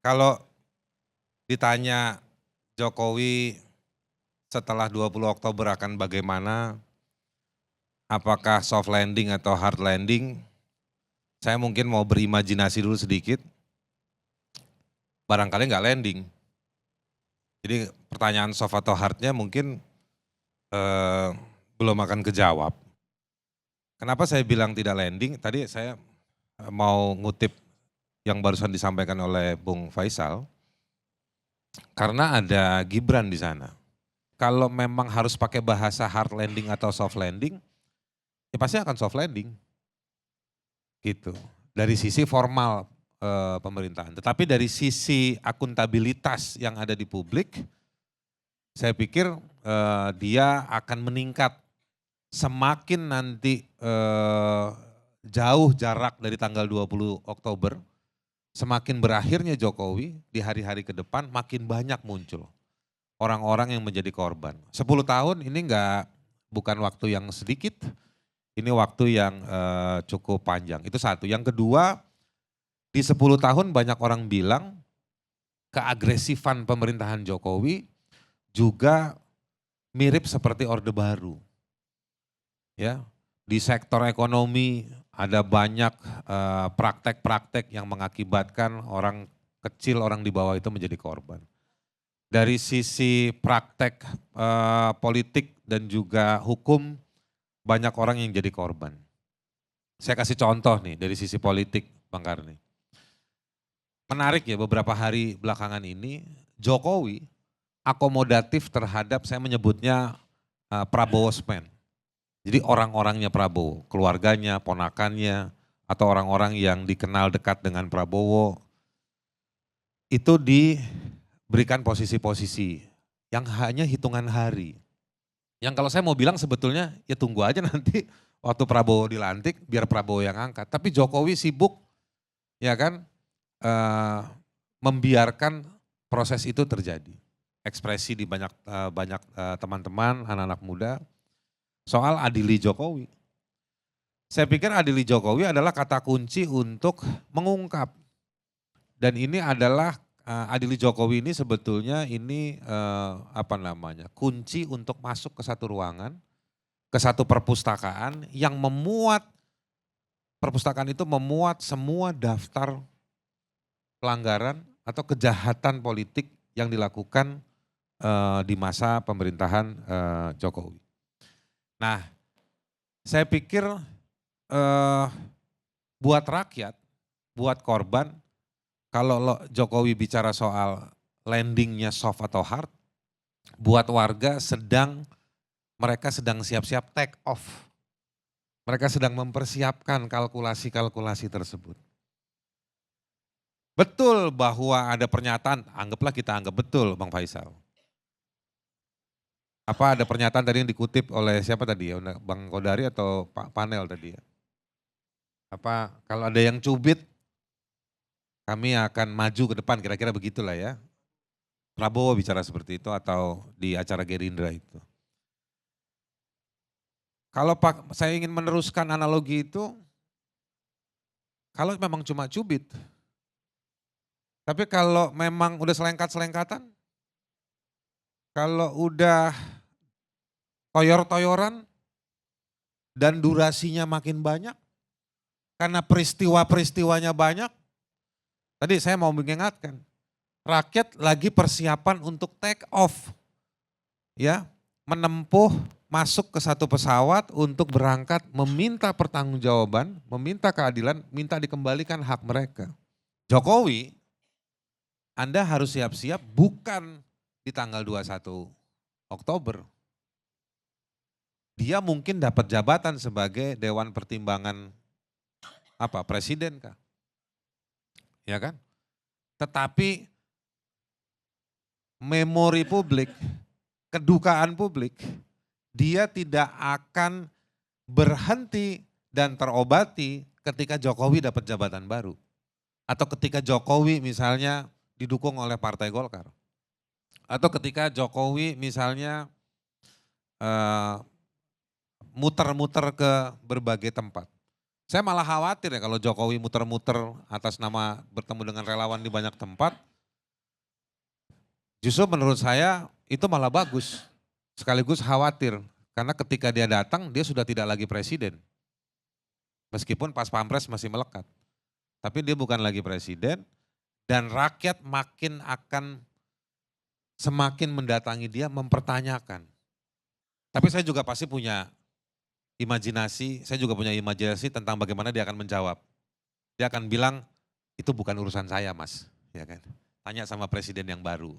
Kalau ditanya Jokowi setelah 20 Oktober akan bagaimana, apakah soft landing atau hard landing, saya mungkin mau berimajinasi dulu sedikit, barangkali nggak landing. Jadi pertanyaan soft atau hardnya mungkin eh, belum akan kejawab. Kenapa saya bilang tidak landing? Tadi saya mau ngutip yang barusan disampaikan oleh Bung Faisal, karena ada Gibran di sana. Kalau memang harus pakai bahasa hard landing atau soft landing, ya pasti akan soft landing. Gitu. Dari sisi formal pemerintahan. Tetapi dari sisi akuntabilitas yang ada di publik, saya pikir dia akan meningkat. Semakin nanti jauh jarak dari tanggal 20 Oktober, semakin berakhirnya Jokowi di hari-hari ke depan makin banyak muncul orang-orang yang menjadi korban. 10 tahun ini bukan waktu yang sedikit, ini waktu yang cukup panjang. Itu satu. Yang kedua, di 10 tahun banyak orang bilang keagresifan pemerintahan Jokowi juga mirip seperti Orde Baru. Ya, di sektor ekonomi ada banyak praktek-praktek yang mengakibatkan orang kecil, orang di bawah itu menjadi korban. Dari sisi praktek politik dan juga hukum, banyak orang yang jadi korban. Saya kasih contoh nih dari sisi politik, Bang Karni. Menarik ya, beberapa hari belakangan ini Jokowi akomodatif terhadap, saya menyebutnya Prabowo Smen. Jadi orang-orangnya Prabowo, keluarganya, ponakannya, atau orang-orang yang dikenal dekat dengan Prabowo, itu diberikan posisi-posisi yang hanya hitungan hari. Yang kalau saya mau bilang sebetulnya ya tunggu aja nanti waktu Prabowo dilantik biar Prabowo yang angkat. Tapi Jokowi sibuk ya kan membiarkan proses itu terjadi. Ekspresi di banyak teman-teman, anak-anak muda soal adili Jokowi. Saya pikir adili Jokowi adalah kata kunci untuk mengungkap. Dan ini adalah adili Jokowi ini sebetulnya ini kunci untuk masuk ke satu ruangan, ke satu perpustakaan yang perpustakaan itu memuat semua daftar pelanggaran atau kejahatan politik yang dilakukan di masa pemerintahan Jokowi. Nah, saya pikir buat rakyat, buat korban, kalau Jokowi bicara soal landingnya soft atau hard, buat warga mereka sedang siap-siap take off. Mereka sedang mempersiapkan kalkulasi-kalkulasi tersebut. Betul bahwa ada pernyataan, kita anggap betul Bang Faisal. Apa ada pernyataan tadi yang dikutip oleh siapa tadi ya, Bang Kodari atau Pak Panel tadi ya? Apa kalau ada yang cubit, kami akan maju ke depan, kira-kira begitulah ya. Prabowo bicara seperti itu atau di acara Gerindra itu. Kalau saya ingin meneruskan analogi itu, kalau memang cuma cubit, tapi kalau memang udah selengkat-selengkatan, kalau udah toyor-toyoran dan durasinya makin banyak, karena peristiwa-peristiwanya banyak, tadi saya mau mengingatkan, rakyat lagi persiapan untuk take off, ya, menempuh masuk ke satu pesawat untuk berangkat meminta pertanggungjawaban, meminta keadilan, minta dikembalikan hak mereka. Jokowi, Anda harus siap-siap bukan di tanggal 21 Oktober. Dia mungkin dapat jabatan sebagai Dewan Pertimbangan presiden kah? Ya kan? Tetapi memori publik, kedukaan publik, dia tidak akan berhenti dan terobati ketika Jokowi dapat jabatan baru. Atau ketika Jokowi misalnya didukung oleh Partai Golkar. Atau ketika Jokowi misalnya muter-muter ke berbagai tempat. Saya malah khawatir ya kalau Jokowi muter-muter atas nama bertemu dengan relawan di banyak tempat, Justru menurut saya itu malah bagus, sekaligus khawatir. Karena ketika dia datang, dia sudah tidak lagi presiden. Meskipun pas pampres masih melekat. Tapi dia bukan lagi presiden dan rakyat semakin mendatangi dia mempertanyakan. Tapi saya juga pasti punya saya juga punya imajinasi tentang bagaimana dia akan menjawab. Dia akan bilang, itu bukan urusan saya mas, ya kan. Tanya sama presiden yang baru.